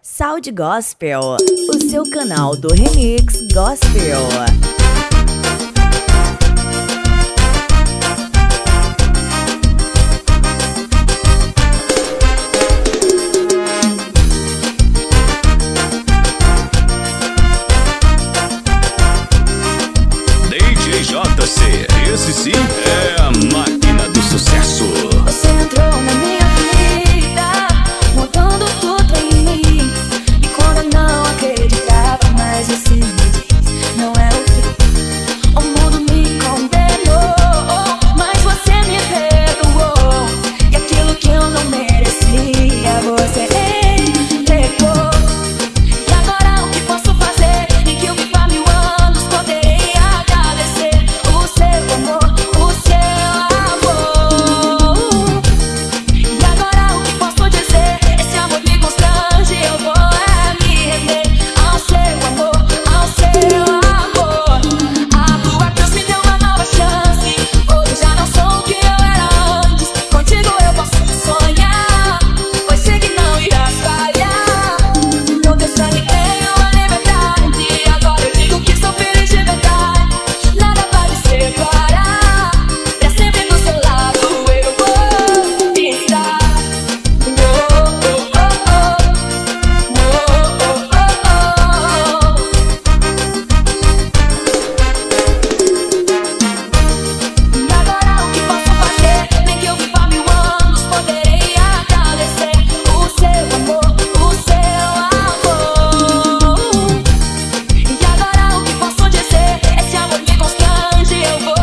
Sound Gospel, o seu canal do Remix Gospel. JC, esse sim é a máquina do sucesso. Você entrou na minha vida, mudando tudo em mim. E quando eu não acreditava mais, você me diz, não é o fim. O mundo me condenou, mas você me perdoou. E aquilo que eu não merecia, você entregou. E agora o que posso fazer? Em que eu vivo há 1000 anos, poderei agradecer o seu amor, o seu amor. E agora o que posso dizer? Esse amor me constrange, eu vou me render ao seu amor, ao seu amor. A tua cruz me deu uma nova chance, hoje já não sou o que eu era antes. Contigo eu posso sonhar, pois sei que não irás falhar. No teu sangue tenho a liberdade, agora eu digo que sou feliz de verdade. Nada vai me separar, pra sempre do seu lado eu vou estar. E agora o que posso fazer? Nem que eu viva há 1000 anos, poderei agradecer o seu amor, o seu amor. E agora o que posso dizer? Esse amor me constrange, eu vou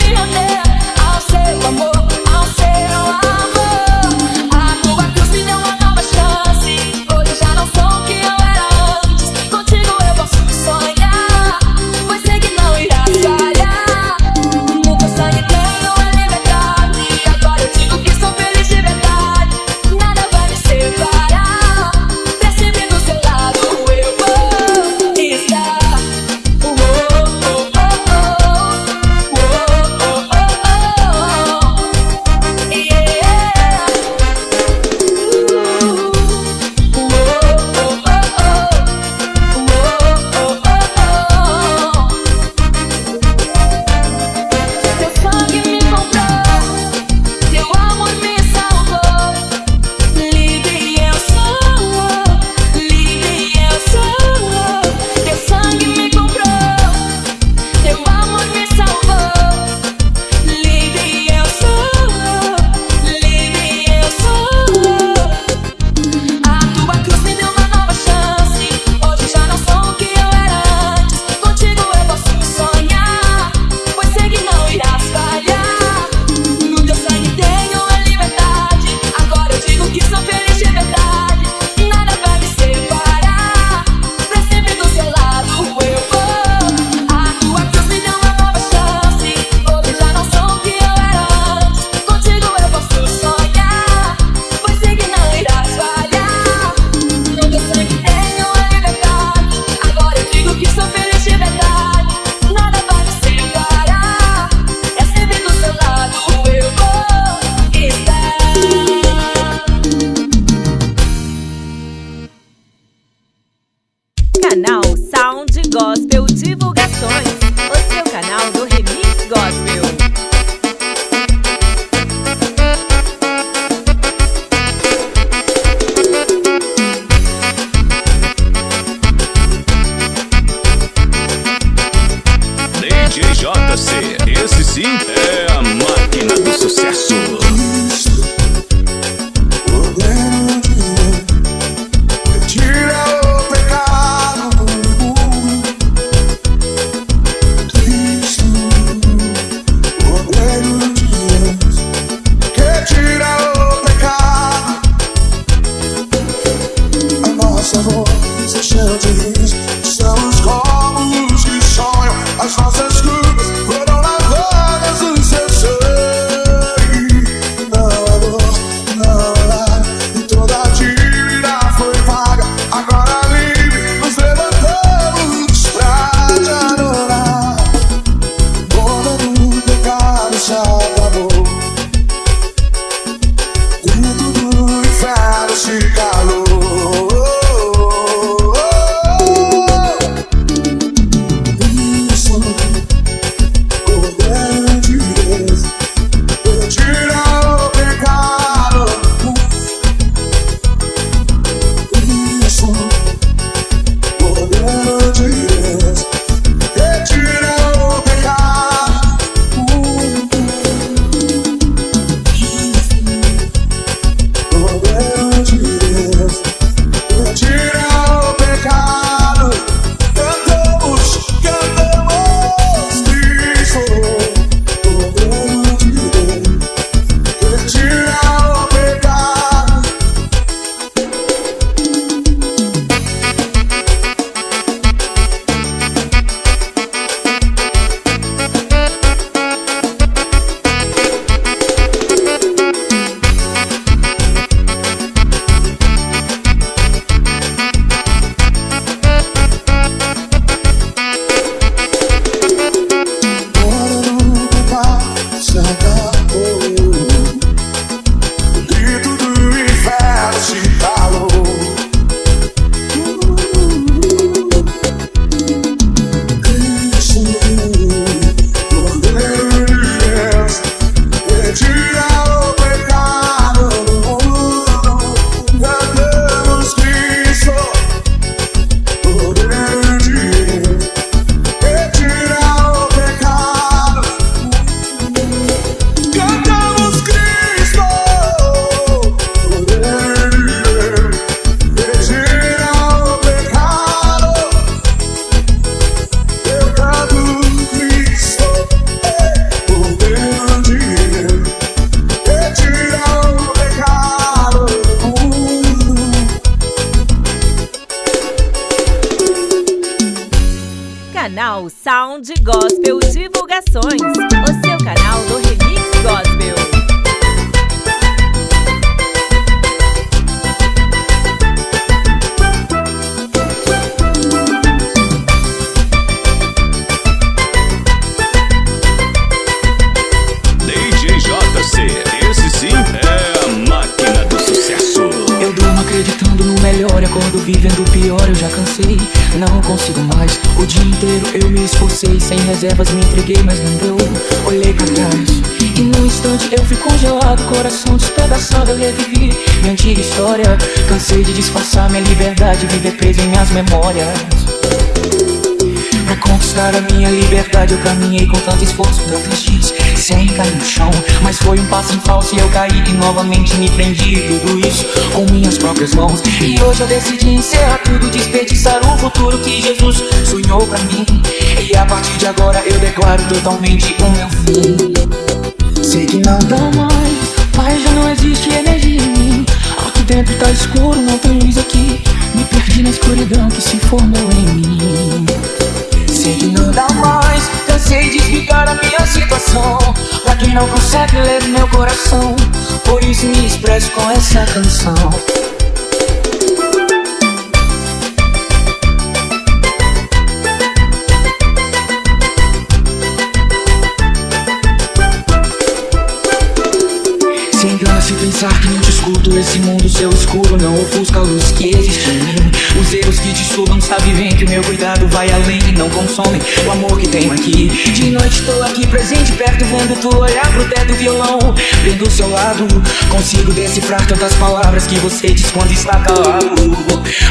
me render ao seu amor, ao seu amor. A tua cruz me deu uma nova chance, hoje já não sou o que eu era antes. Contigo eu posso sonhar, pois sei que não irás falhar. No teu sangue tenho a liberdade, agora eu digo que sou feliz de verdade. Nada vai me separar, pra sempre do seu lado eu vou estar. Teu sangue me comprou, teu amor me salvou. Livre eu sou, livre eu sou. Teu sangue me comprou, teu amor me salvou. Livre eu sou, livre eu sou. A tua cruz me deu uma nova chance, hoje já não sou o que eu era antes. Contigo eu posso sonhar, pois sei que não irás falhar. No teu sangue tenho a liberdade, agora eu digo que sou feliz de verdade. Nada vai me separar, pra sempre do seu lado eu vou. A tua cruz me deu uma nova chance, hoje já não sou o que eu era antes. Contigo eu posso sonhar, pois sei que não irás falhar. No teu sangue tenho a liberdade, agora eu digo que sou feliz de verdade. Nada vai me separar, é sempre do seu lado eu vou estar. Canal Sound Gospel Divulgações, o seu canal do Remix Gospel. JC, esse sim é a máquina do sucesso. Tira o pecado do mundo, Cristo, Cordeiro de Deus, que tira o pecado. A nossa voz é cheia de riso, somos como os que sonham, as nossas culpas foram lavadas no Canal Sound Gospel Divulgações, o seu canal do Remix Gospel. DJ JC, esse sim é a máquina do sucesso. Eu durmo acreditando no melhor e acordo vivendo o pior. Eu já cansei, não consigo mais. O dia inteiro eu me esforcei, sem reservas me entreguei, mas não deu. Olhei pra trás e num instante eu fui congelado, coração despedaçado. Eu revivi minha antiga história. Cansei de disfarçar minha liberdade, viver preso em minhas memórias. Pra conquistar a minha liberdade eu caminhei com tanto esforço, tantos dias sem cair no chão. Mas foi um passo em falso e eu caí e novamente me prendi. Tudo isso com minhas próprias mãos. E hoje eu decidi encerrar tudo, desperdiçar o futuro que Jesus sonhou pra mim. E a partir de agora eu declaro totalmente o meu fim. Sei que não dá mais, mas já não existe energia em mim. Aqui dentro tá escuro, não tem luz aqui. Me perdi na escuridão que se formou em mim. Sei que não dá mais, cansei de explicar a minha situação pra quem não consegue ler meu coração. Por isso me expresso com essa canção. Se engana se pensar que não te escuto. Esse mundo seu escuro não ofusca a luz que existe em mim. Os erros que te sugam, sabe bem que o meu cuidado vai além e não consome o amor que tenho aqui. De noite tô aqui presente, perto, vendo tu olhar pro teto do violão. Bem do seu lado, consigo decifrar tantas palavras que você diz quando está calado.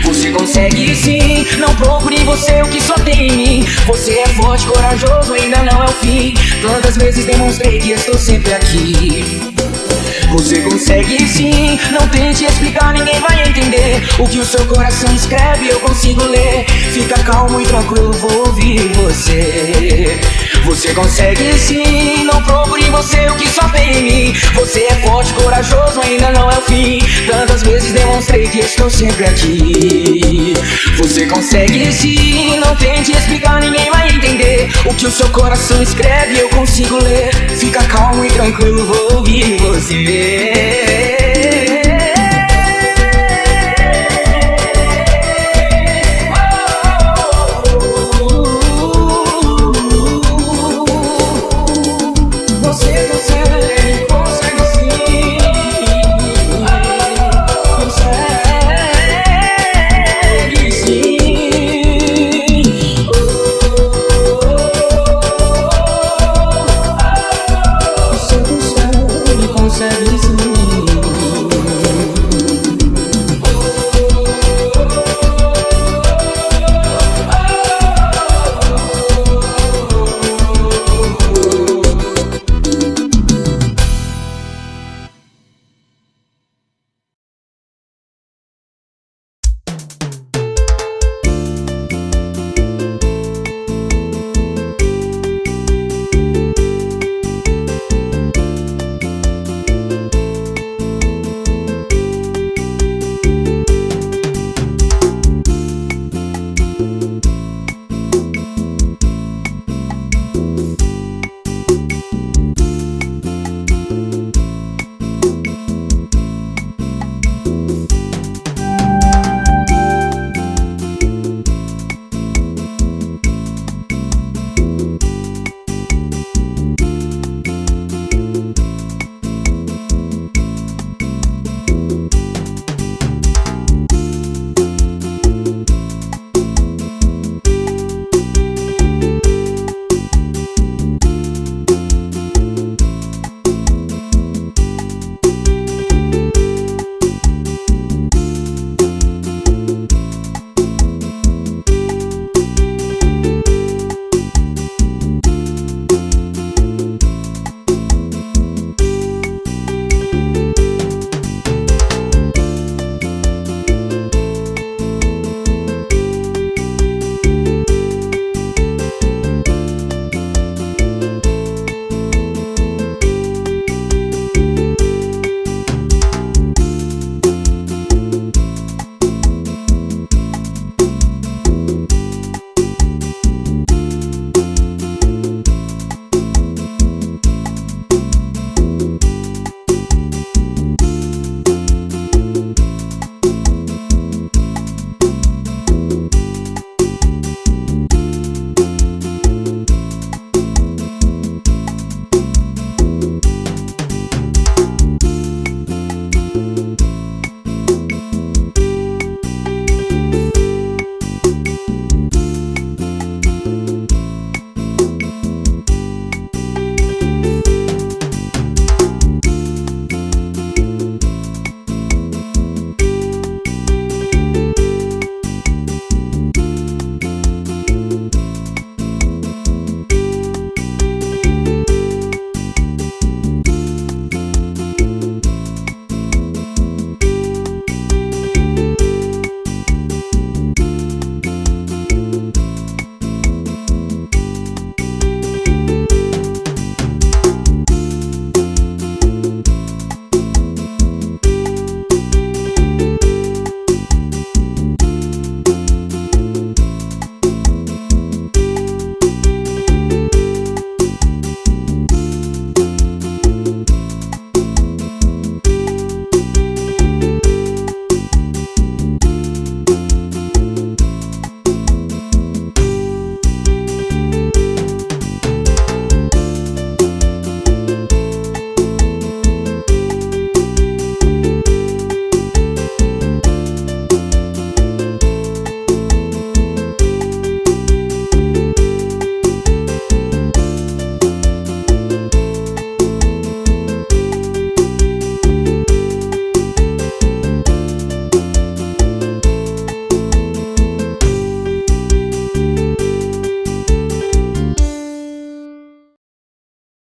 Você consegue sim, não procure em você o que só tem em mim. Você é forte, corajoso, ainda não é o fim. Tantas vezes demonstrei que estou sempre aqui. Você consegue sim, não tente explicar, ninguém vai entender. O que o seu coração escreve eu consigo ler. Fica calmo e tranquilo, vou ouvir você. Você consegue sim, não procure em você o que só tem em mim. Você é forte, corajoso, ainda não é o fim. Tantas vezes demonstrei que estou sempre aqui. Você consegue sim, não tente explicar, ninguém vai entender. O que o seu coração escreve eu consigo ler. Fica calmo e tranquilo, vou ouvir você.